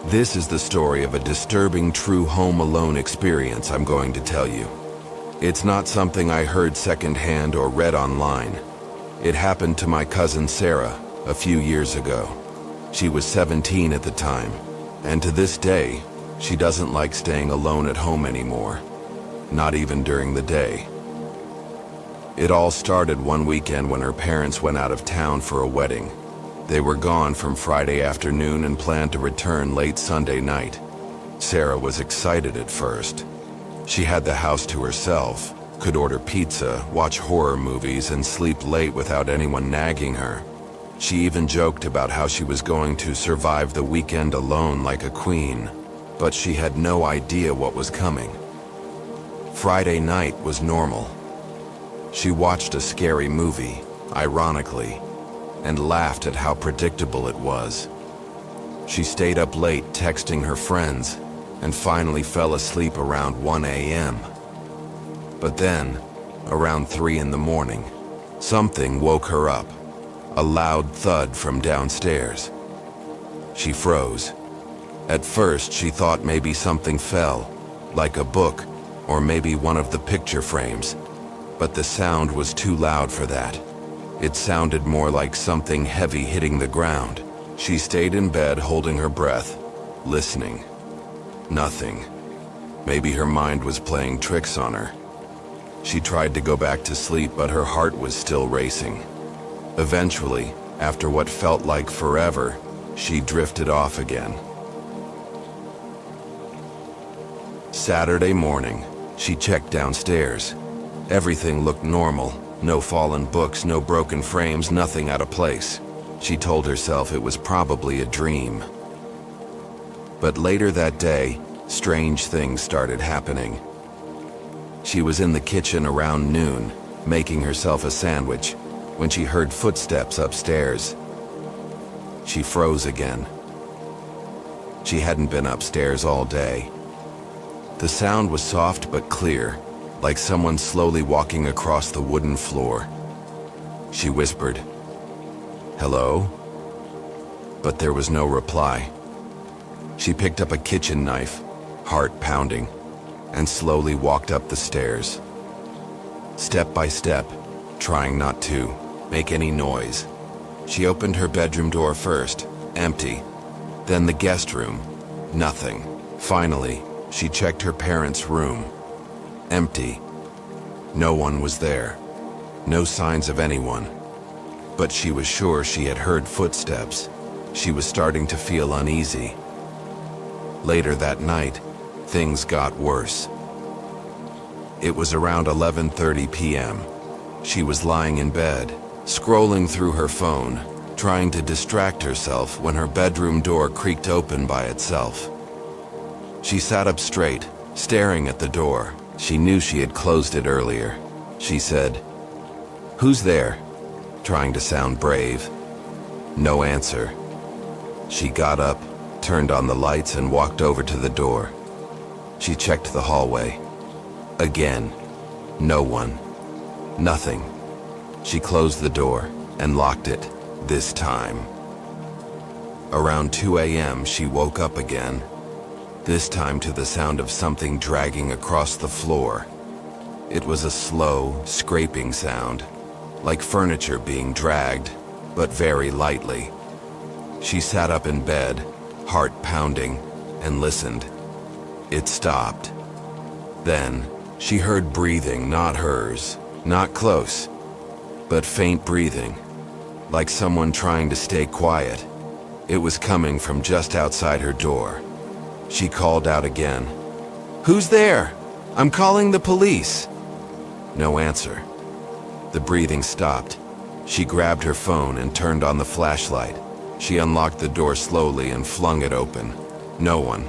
This is the story of a disturbing true home alone experience I'm going to tell you. It's not something I heard secondhand or read online. It happened to my cousin Sarah a few years ago. She was 17 at the time, and to this day, she doesn't like staying alone at home anymore, not even during the day. It all started one weekend when her parents went out of town for a wedding. They were gone from Friday afternoon and planned to return late Sunday night. Sarah was excited at first. She had the house to herself, could order pizza, watch horror movies, and sleep late without anyone nagging her. She even joked about how she was going to survive the weekend alone like a queen, but she had no idea what was coming. Friday night was normal. She watched a scary movie, ironically, and laughed at how predictable it was. She stayed up late texting her friends and finally fell asleep around 1 a.m. But then, around 3 in the morning, something woke her up, a loud thud from downstairs. She froze. At first, she thought maybe something fell, like a book or maybe one of the picture frames. But the sound was too loud for that. It sounded more like something heavy hitting the ground. She stayed in bed holding her breath, listening. Nothing. Maybe her mind was playing tricks on her. She tried to go back to sleep, but her heart was still racing. Eventually, after what felt like forever, she drifted off again. Saturday morning, she checked downstairs. Everything looked normal. No fallen books, no broken frames, nothing out of place. She told herself it was probably a dream. But later that day, strange things started happening. She was in the kitchen around noon, making herself a sandwich, when she heard footsteps upstairs. She froze again. She hadn't been upstairs all day. The sound was soft but clear, like someone slowly walking across the wooden floor. She whispered, "Hello?" But there was no reply. She picked up a kitchen knife, heart pounding, and slowly walked up the stairs. Step by step, trying not to make any noise. She opened her bedroom door first, empty. Then the guest room, nothing. Finally, she checked her parents' room. Empty. No one was there. No signs of anyone. But she was sure she had heard footsteps. She was starting to feel uneasy. Later that night, things got worse. It was around 11:30 p.m. She was lying in bed, scrolling through her phone, trying to distract herself when her bedroom door creaked open by itself. She sat up straight, staring at the door. She knew she had closed it earlier. She said, "Who's there?" trying to sound brave. No answer. She got up, turned on the lights, and walked over to the door. She checked the hallway. Again, no one. Nothing. She closed the door and locked it, this time. Around 2 a.m., she woke up again, this time to the sound of something dragging across the floor. It was a slow, scraping sound, like furniture being dragged, but very lightly. She sat up in bed, heart pounding, and listened. It stopped. Then, she heard breathing, not hers, not close, but faint breathing, like someone trying to stay quiet. It was coming from just outside her door. She called out again, "Who's there? I'm calling the police." No answer. The breathing stopped. She grabbed her phone and turned on the flashlight. She unlocked the door slowly and flung it open. No one.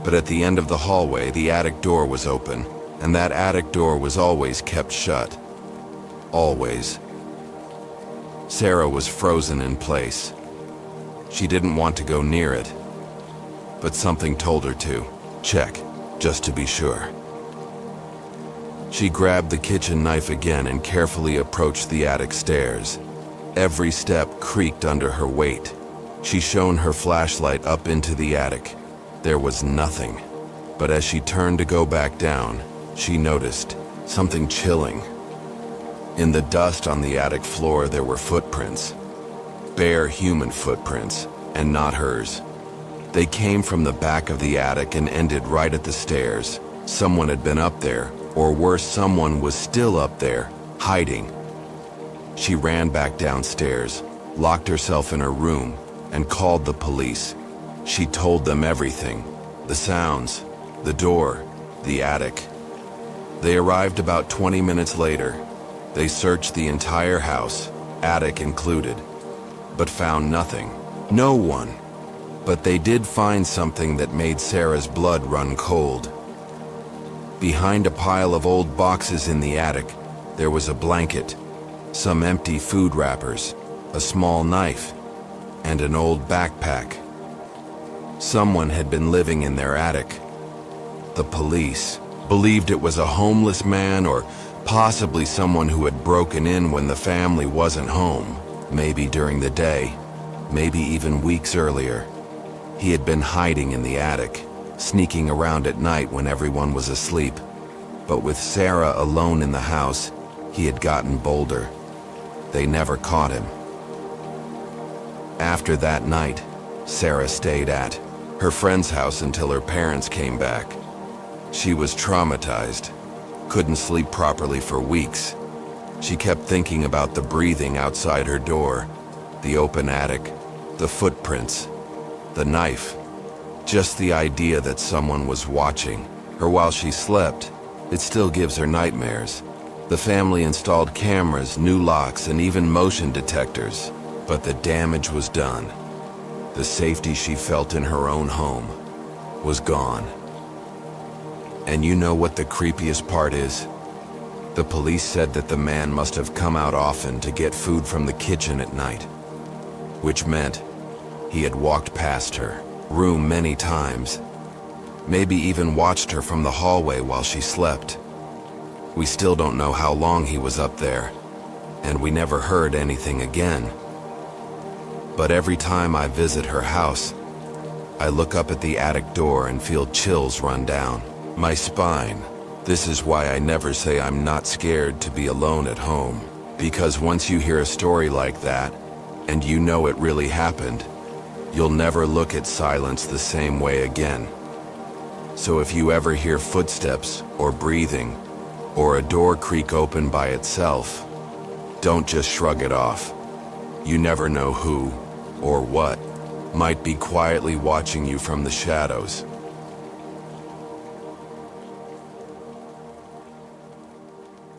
But at the end of the hallway, the attic door was open, and that attic door was always kept shut. Always. Sarah was frozen in place. She didn't want to go near it, but something told her to check, just to be sure. She grabbed the kitchen knife again and carefully approached the attic stairs. Every step creaked under her weight. She shone her flashlight up into the attic. There was nothing. But as she turned to go back down, she noticed something chilling. In the dust on the attic floor, there were footprints. Bare human footprints, and not hers. They came from the back of the attic and ended right at the stairs. Someone had been up there, or worse, someone was still up there, hiding. She ran back downstairs, locked herself in her room, and called the police. She told them everything. The sounds, the door, the attic. They arrived about 20 minutes later. They searched the entire house, attic included, but found nothing. No one. But they did find something that made Sarah's blood run cold. Behind a pile of old boxes in the attic, there was a blanket, some empty food wrappers, a small knife, and an old backpack. Someone had been living in their attic. The police believed it was a homeless man or possibly someone who had broken in when the family wasn't home, maybe during the day, maybe even weeks earlier. He had been hiding in the attic, sneaking around at night when everyone was asleep. But with Sarah alone in the house, he had gotten bolder. They never caught him. After that night, Sarah stayed at her friend's house until her parents came back. She was traumatized, couldn't sleep properly for weeks. She kept thinking about the breathing outside her door, the open attic, the footprints, the knife. Just the idea that someone was watching her while she slept, it still gives her nightmares. The family installed cameras, new locks, and even motion detectors, but the damage was done. The safety she felt in her own home was gone. And you know what the creepiest part is? The police said that the man must have come out often to get food from the kitchen at night, which meant he had walked past her room many times, maybe even watched her from the hallway while she slept. We still don't know how long he was up there, and we never heard anything again. But every time I visit her house, I look up at the attic door and feel chills run down my spine. This is why I never say I'm not scared to be alone at home, because once you hear a story like that, and you know it really happened, you'll never look at silence the same way again. So if you ever hear footsteps or breathing, or a door creak open by itself, don't just shrug it off. You never know who, or what, might be quietly watching you from the shadows.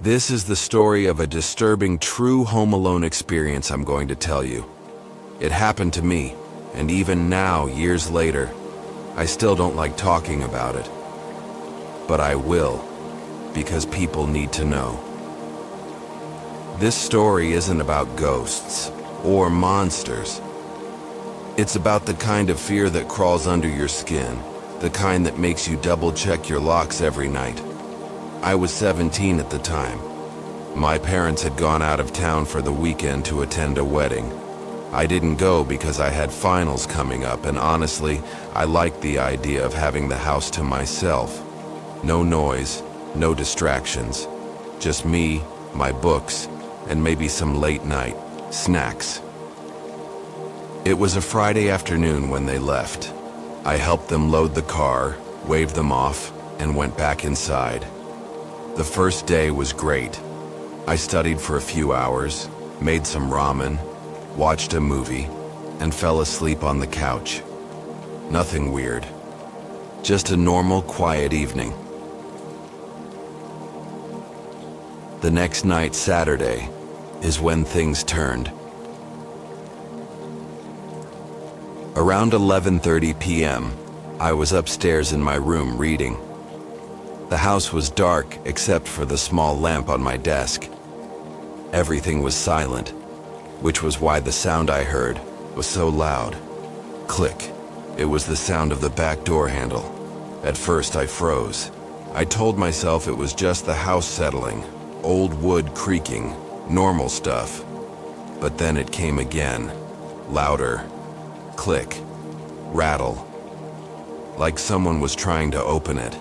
This is the story of a disturbing true Home Alone experience I'm going to tell you. It happened to me, and even now, years later, I still don't like talking about it. But I will, because people need to know. This story isn't about ghosts or monsters. It's about the kind of fear that crawls under your skin, the kind that makes you double-check your locks every night. I was 17 at the time. My parents had gone out of town for the weekend to attend a wedding. I didn't go because I had finals coming up, and honestly, I liked the idea of having the house to myself. No noise, no distractions. Just me, my books, and maybe some late-night snacks. It was a Friday afternoon when they left. I helped them load the car, waved them off, and went back inside. The first day was great. I studied for a few hours, made some ramen, watched a movie, and fell asleep on the couch. Nothing weird. Just a normal, quiet evening. The next night, Saturday, is when things turned. Around 11:30 p.m., I was upstairs in my room reading. The house was dark except for the small lamp on my desk. Everything was silent, which was why the sound I heard was so loud. Click. It was the sound of the back door handle. At first I froze. I told myself it was just the house settling, old wood creaking, normal stuff. But then it came again, louder. click, rattle, like someone was trying to open it.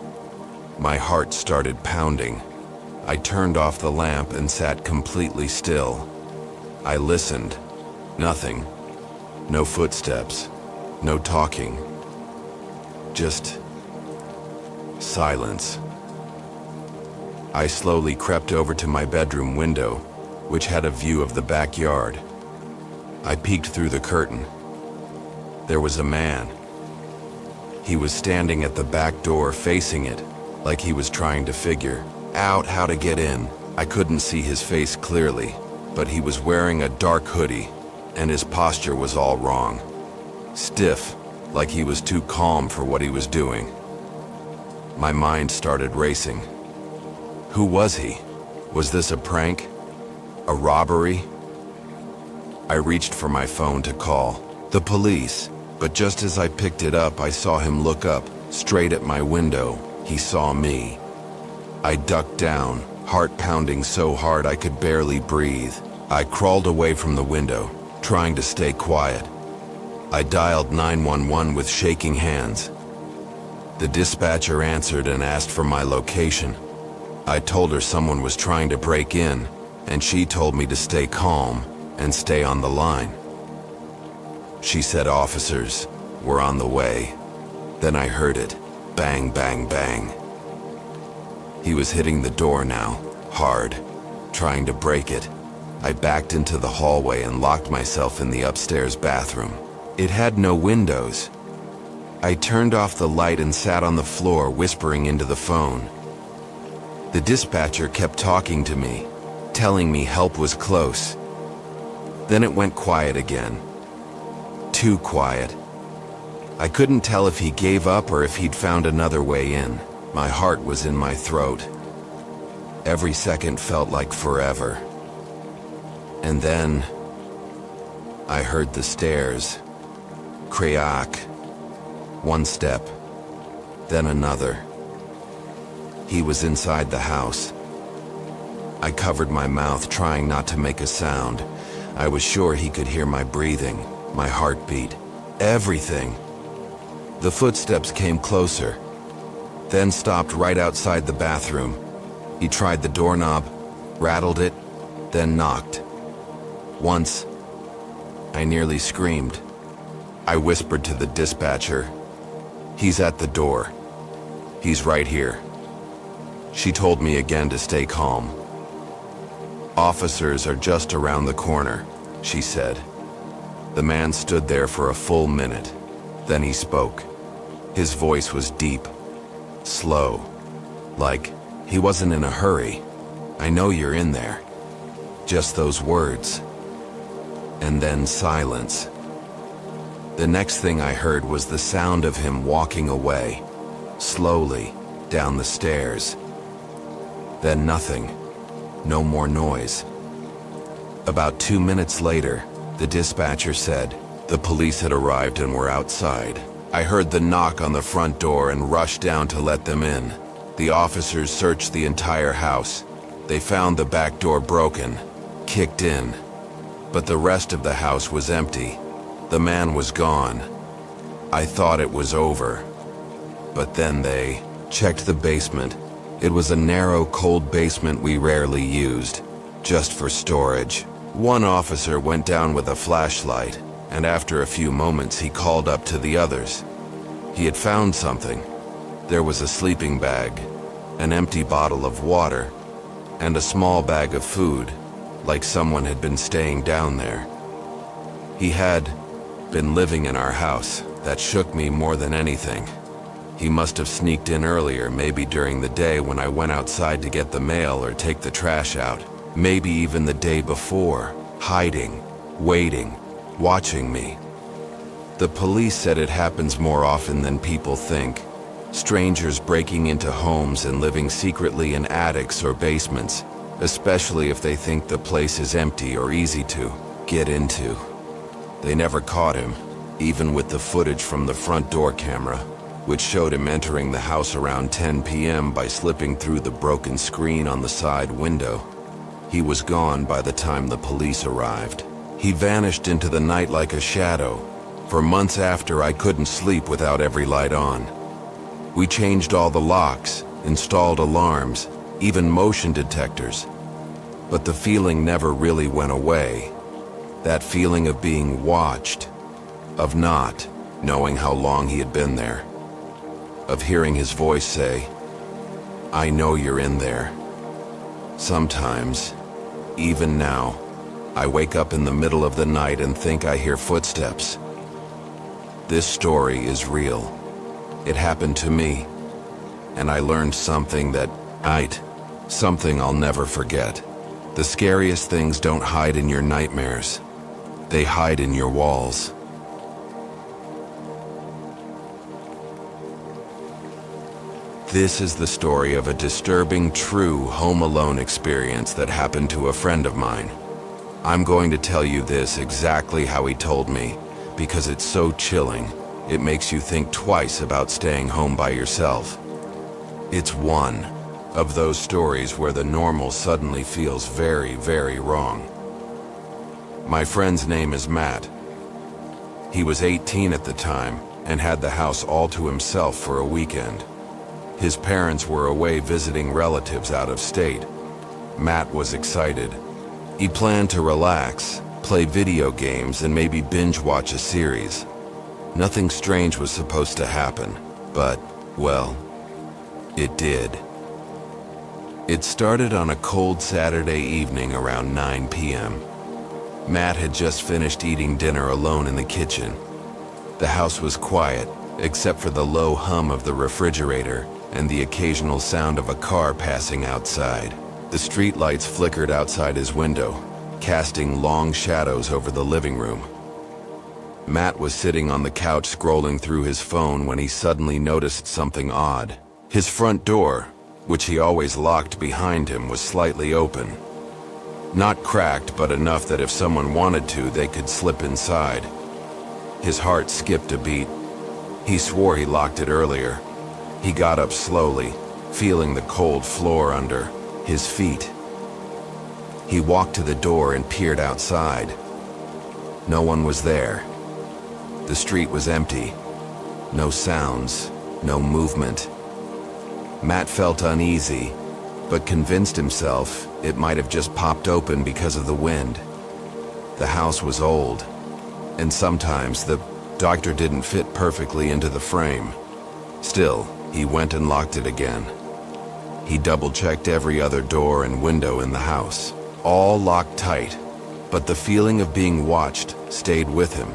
My heart started pounding. I turned off the lamp and sat completely still. I listened. Nothing. No footsteps. No talking. Just silence. I slowly crept over to my bedroom window, which had a view of the backyard. I peeked through the curtain. There was a man. He was standing at the back door facing it, like he was trying to figure out how to get in. I couldn't see his face clearly, but he was wearing a dark hoodie, and his posture was all wrong. Stiff, like he was too calm for what he was doing. My mind started racing. Who was he? Was this a prank? A robbery? I reached for my phone to call the police, but just as I picked it up, I saw him look up, straight at my window. He saw me. I ducked down, heart pounding so hard I could barely breathe. I crawled away from the window, trying to stay quiet. I dialed 911 with shaking hands. The dispatcher answered and asked for my location. I told her someone was trying to break in, and she told me to stay calm and stay on the line. She said officers were on the way. Then I heard it. Bang, bang, bang. He was hitting the door now, hard, trying to break it. I backed into the hallway and locked myself in the upstairs bathroom. It had no windows. I turned off the light and sat on the floor, whispering into the phone. The dispatcher kept talking to me, telling me help was close. Then it went quiet again. Too quiet. I couldn't tell if he gave up or if he'd found another way in. My heart was in my throat. Every second felt like forever. And then I heard the stairs. Creak. One step, then another. He was inside the house. I covered my mouth, trying not to make a sound. I was sure he could hear my breathing, my heartbeat, everything. The footsteps came closer, then stopped right outside the bathroom. He tried the doorknob, rattled it, then knocked. Once, I nearly screamed. I whispered to the dispatcher, "He's at the door. He's right here." She told me again to stay calm. "Officers are just around the corner," she said. The man stood there for a full minute. Then he spoke. His voice was deep, slow, like he wasn't in a hurry. "I know you're in there." Just those words. And then silence. The next thing I heard was the sound of him walking away, slowly, down the stairs. Then nothing. No more noise. About 2 minutes later, the dispatcher said the police had arrived and were outside. I heard the knock on the front door and rushed down to let them in. The officers searched the entire house. They found the back door broken, kicked in, but the rest of the house was empty. The man was gone. I thought it was over. But then they checked the basement. It was a narrow, cold basement we rarely used, just for storage. One officer went down with a flashlight, and after a few moments he called up to the others. He had found something. There was a sleeping bag, an empty bottle of water, and a small bag of food, like someone had been staying down there. He had been living in our house. That shook me more than anything. He must have sneaked in earlier, maybe during the day when I went outside to get the mail or take the trash out. Maybe even the day before, hiding, waiting, watching me. The police said it happens more often than people think. Strangers breaking into homes and living secretly in attics or basements, especially if they think the place is empty or easy to get into. They never caught him, even with the footage from the front door camera, which showed him entering the house around 10 p.m. by slipping through the broken screen on the side window. He was gone by the time the police arrived. He vanished into the night like a shadow, For months after, I couldn't sleep without every light on. We changed all the locks, installed alarms, even motion detectors. But the feeling never really went away. That feeling of being watched, of not knowing how long he had been there, of hearing his voice say, "I know you're in there." Sometimes, even now, I wake up in the middle of the night and think I hear footsteps. This story is real. It happened to me, and I learned something something I'll never forget. The scariest things don't hide in your nightmares. They hide in your walls. This is the story of a disturbing, true Home Alone experience that happened to a friend of mine. I'm going to tell you this exactly how he told me, because it's so chilling, it makes you think twice about staying home by yourself. It's one of those stories where the normal suddenly feels very, very wrong. My friend's name is Matt. He was 18 at the time and had the house all to himself for a weekend. His parents were away visiting relatives out of state. Matt was excited. He planned to relax, play video games, and maybe binge watch a series. Nothing strange was supposed to happen, but, well, it did. It started on a cold Saturday evening around 9 p.m. Matt had just finished eating dinner alone in the kitchen. The house was quiet, except for the low hum of the refrigerator and the occasional sound of a car passing outside. The streetlights flickered outside his window, casting long shadows over the living room. Matt was sitting on the couch scrolling through his phone when he suddenly noticed something odd. His front door, which he always locked behind him, was slightly open. Not cracked, but enough that if someone wanted to, they could slip inside. His heart skipped a beat. He swore he locked it earlier. He got up slowly, feeling the cold floor under his feet. He walked to the door and peered outside. No one was there. The street was empty. No sounds, no movement. Matt felt uneasy, but convinced himself it might have just popped open because of the wind. The house was old, and sometimes the doctor didn't fit perfectly into the frame. Still, he went and locked it again. He double-checked every other door and window in the house, all locked tight, but the feeling of being watched stayed with him.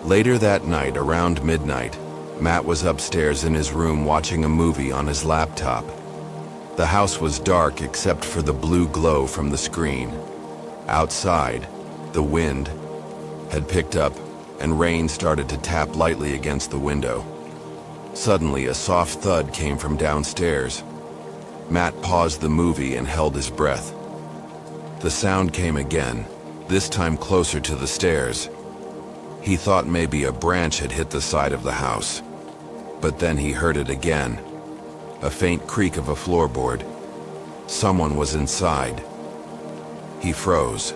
Later that night, around midnight, Matt was upstairs in his room watching a movie on his laptop. The house was dark except for the blue glow from the screen. Outside, the wind had picked up and rain started to tap lightly against the window. Suddenly, a soft thud came from downstairs. Matt paused the movie and held his breath. The sound came again, this time closer to the stairs. He thought maybe a branch had hit the side of the house. But then he heard it again, a faint creak of a floorboard. Someone was inside. He froze.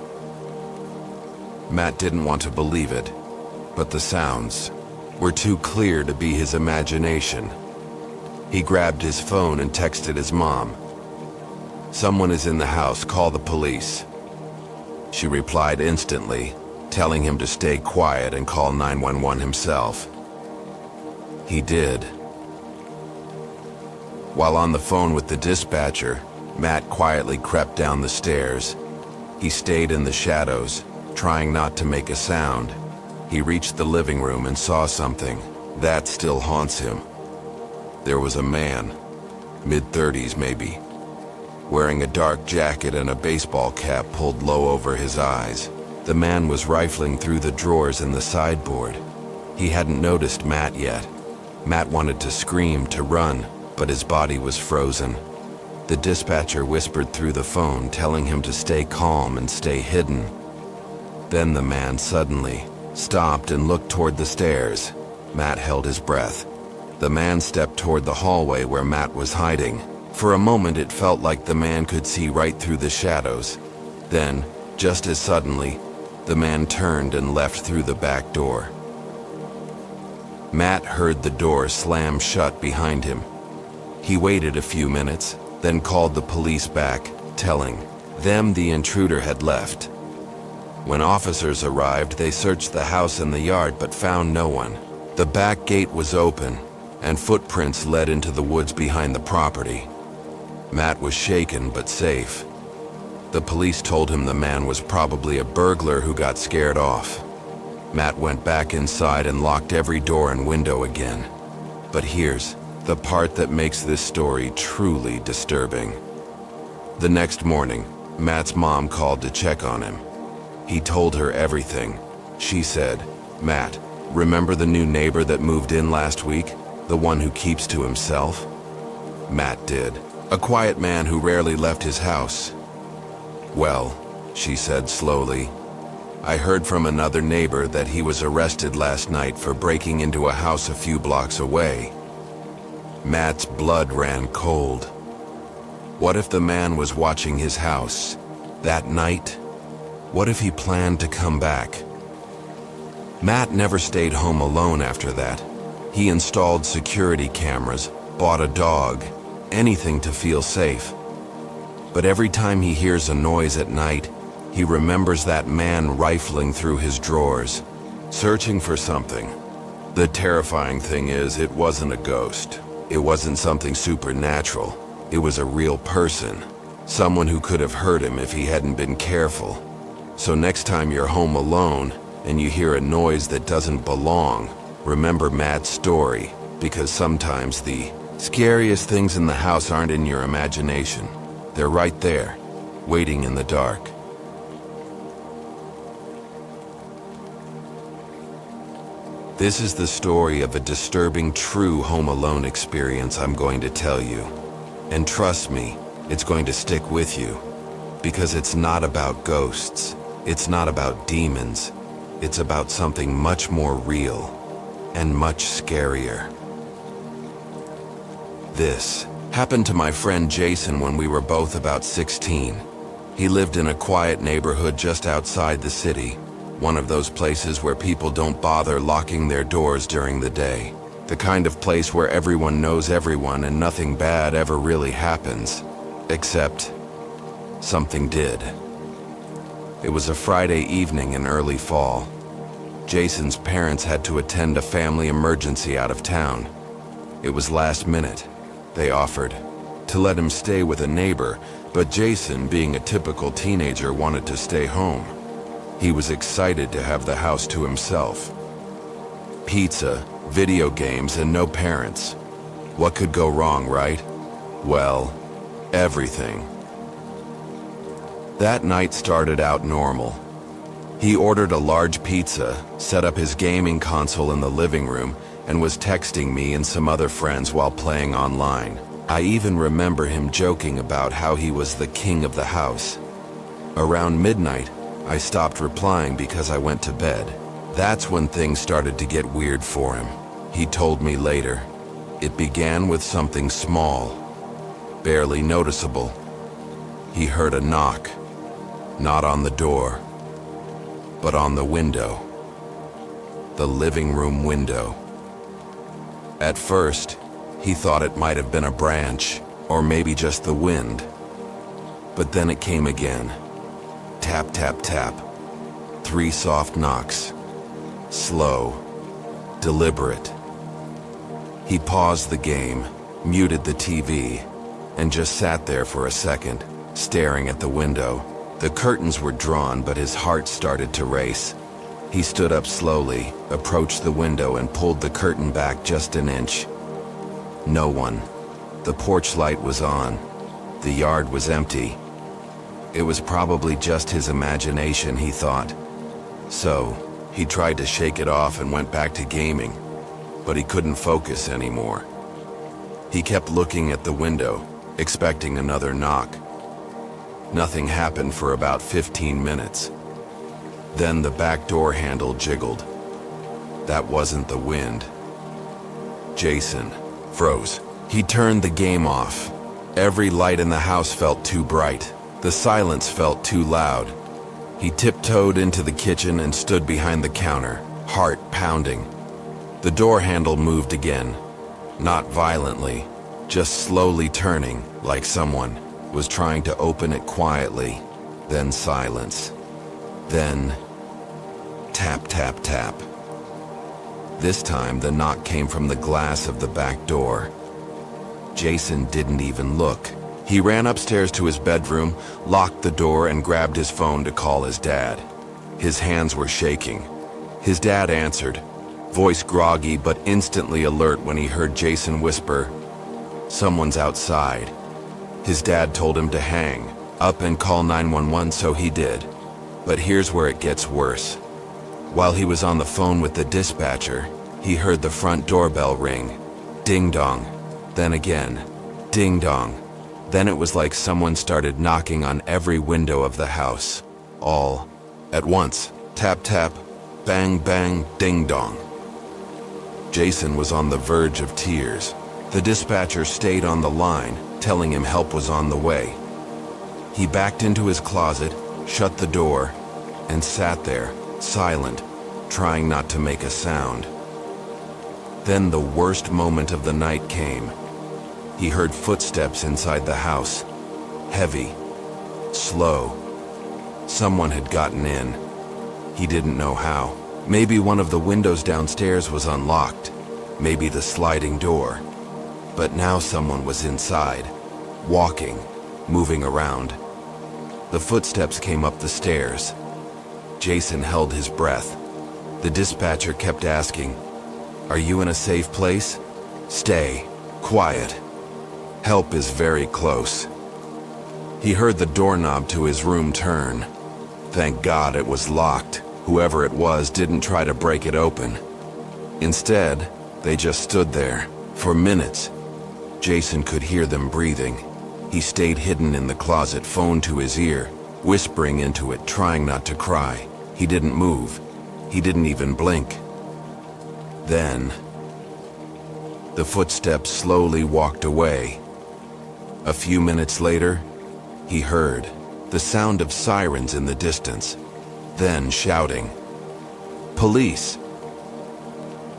Matt didn't want to believe it, but the sounds were too clear to be his imagination. He grabbed his phone and texted his mom. "Someone is in the house, call the police." She replied instantly, telling him to stay quiet and call 911 himself. He did. While on the phone with the dispatcher, Matt quietly crept down the stairs. He stayed in the shadows, trying not to make a sound. He reached the living room and saw something that still haunts him. There was a man, mid-30s maybe, wearing a dark jacket and a baseball cap pulled low over his eyes. The man was rifling through the drawers in the sideboard. He hadn't noticed Matt yet. Matt wanted to scream, to run, but his body was frozen. The dispatcher whispered through the phone, telling him to stay calm and stay hidden. Then the man suddenly stopped and looked toward the stairs. Matt held his breath. The man stepped toward the hallway where Matt was hiding. For a moment it felt like the man could see right through the shadows. Then, just as suddenly, The man turned and left through the back door. Matt heard the door slam shut behind him. He waited a few minutes, then called the police back, telling them the intruder had left. When officers arrived, they searched the house and the yard but found no one. The back gate was open, and footprints led into the woods behind the property. Matt was shaken but safe. The police told him the man was probably a burglar who got scared off. Matt went back inside and locked every door and window again. But here's the part that makes this story truly disturbing. The next morning, Matt's mom called to check on him. He told her everything. She said, "Matt, remember the new neighbor that moved in last week? The one who keeps to himself?" Matt did. A quiet man who rarely left his house. "Well," she said slowly, "I heard from another neighbor that he was arrested last night for breaking into a house a few blocks away." Matt's blood ran cold. What if the man was watching his house that night? What if he planned to come back? Matt never stayed home alone after that. He installed security cameras, bought a dog, anything to feel safe. But every time he hears a noise at night, he remembers that man rifling through his drawers, searching for something. The terrifying thing is, it wasn't a ghost. It wasn't something supernatural. It was a real person, someone who could have hurt him if he hadn't been careful. So next time you're home alone and you hear a noise that doesn't belong, remember Matt's story, because sometimes the scariest things in the house aren't in your imagination. They're right there, waiting in the dark. This is the story of a disturbing true Home Alone experience I'm going to tell you. And trust me, it's going to stick with you. Because it's not about ghosts. It's not about demons. It's about something much more real and much scarier. This happened to my friend Jason when we were both about 16. He lived in a quiet neighborhood just outside the city, one of those places where people don't bother locking their doors during the day. The kind of place where everyone knows everyone and nothing bad ever really happens. Except something did. It was a Friday evening in early fall. Jason's parents had to attend a family emergency out of town. It was last minute. They offered to let him stay with a neighbor, but Jason, being a typical teenager, wanted to stay home. He was excited to have the house to himself. Pizza, video games, and no parents. What could go wrong, right? Well, everything. That night started out normal. He ordered a large pizza, set up his gaming console in the living room, and was texting me and some other friends while playing online. I even remember him joking about how he was the king of the house. Around midnight, I stopped replying because I went to bed. That's when things started to get weird for him. He told me later. It began with something small, barely noticeable. He heard a knock, not on the door, but on the window. The living room window. At first, he thought it might have been a branch, or maybe just the wind. But then it came again. Tap, tap, tap. 3 soft knocks. Slow. Deliberate. He paused the game, muted the TV, and just sat there for a second, staring at the window. The curtains were drawn, but his heart started to race. He stood up slowly, approached the window, and pulled the curtain back just an inch. No one. The porch light was on. The yard was empty. It was probably just his imagination, he thought. So, he tried to shake it off and went back to gaming, but he couldn't focus anymore. He kept looking at the window, expecting another knock. Nothing happened for about 15 minutes. Then the back door handle jiggled. That wasn't the wind. Jason froze. He turned the game off. Every light in the house felt too bright. The silence felt too loud. He tiptoed into the kitchen and stood behind the counter, heart pounding. The door handle moved again, not violently, just slowly turning, like someone was trying to open it quietly. Then silence. Then tap, tap, tap. This time the knock came from the glass of the back door. Jason didn't even look. He ran upstairs to his bedroom, locked the door, and grabbed his phone to call his dad. His hands were shaking. His dad answered, voice groggy but instantly alert when he heard Jason whisper, "Someone's outside." His dad told him to hang up and call 911, so he did. But here's where it gets worse. While he was on the phone with the dispatcher, he heard the front doorbell ring. Ding dong. Then again. Ding dong. Then it was like someone started knocking on every window of the house. All at once. Tap tap. Bang bang. Ding dong. Jason was on the verge of tears. The dispatcher stayed on the line, telling him help was on the way. He backed into his closet, shut the door, and sat there, silent, trying not to make a sound. Then the worst moment of the night came. He heard footsteps inside the house. Heavy. Slow. Someone had gotten in. He didn't know how. Maybe one of the windows downstairs was unlocked. Maybe the sliding door. But now someone was inside, walking, moving around. The footsteps came up the stairs. Jason held his breath. The dispatcher kept asking, "Are you in a safe place? Stay quiet. Help is very close." He heard the doorknob to his room turn. Thank God it was locked. Whoever it was didn't try to break it open. Instead, they just stood there for minutes. Jason could hear them breathing. He stayed hidden in the closet, phone to his ear, whispering into it, trying not to cry. He didn't move. He didn't even blink. Then, the footsteps slowly walked away. A few minutes later, he heard the sound of sirens in the distance, then shouting, "Police!"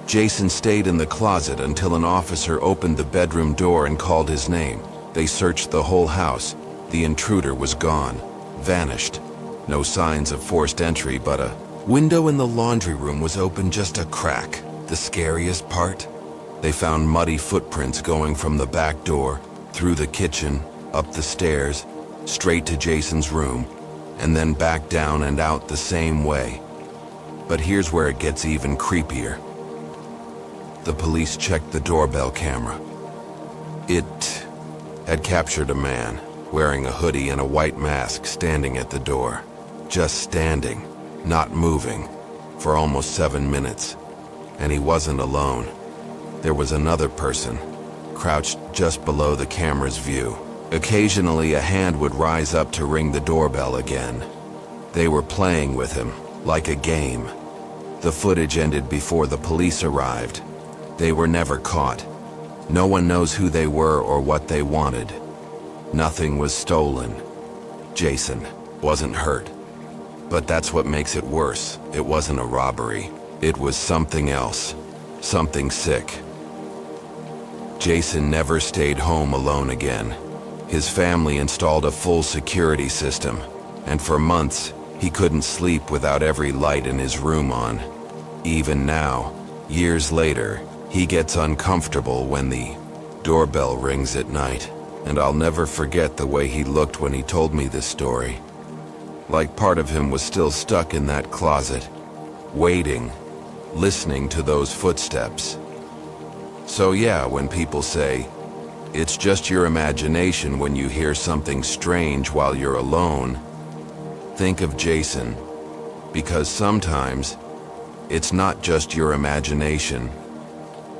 Jason stayed in the closet until an officer opened the bedroom door and called his name. They searched the whole house. The intruder was gone, vanished. No signs of forced entry, but a window in the laundry room was open just a crack. The scariest part? They found muddy footprints going from the back door, through the kitchen, up the stairs, straight to Jason's room, and then back down and out the same way. But here's where it gets even creepier. The police checked the doorbell camera. It had captured a man, wearing a hoodie and a white mask, standing at the door. Just standing, not moving, for almost 7 minutes. And he wasn't alone. There was another person, crouched just below the camera's view. Occasionally a hand would rise up to ring the doorbell again. They were playing with him, like a game. The footage ended before the police arrived. They were never caught. No one knows who they were or what they wanted. Nothing was stolen. Jason wasn't hurt. But that's what makes it worse. It wasn't a robbery. It was something else. Something sick. Jason never stayed home alone again. His family installed a full security system, and for months, he couldn't sleep without every light in his room on. Even now, years later, he gets uncomfortable when the doorbell rings at night, and I'll never forget the way he looked when he told me this story. Like part of him was still stuck in that closet, waiting, listening to those footsteps. So yeah, when people say, it's just your imagination when you hear something strange while you're alone, think of Jason, because sometimes it's not just your imagination.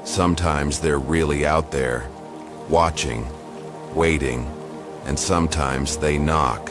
Sometimes they're really out there, watching, waiting, and sometimes they knock.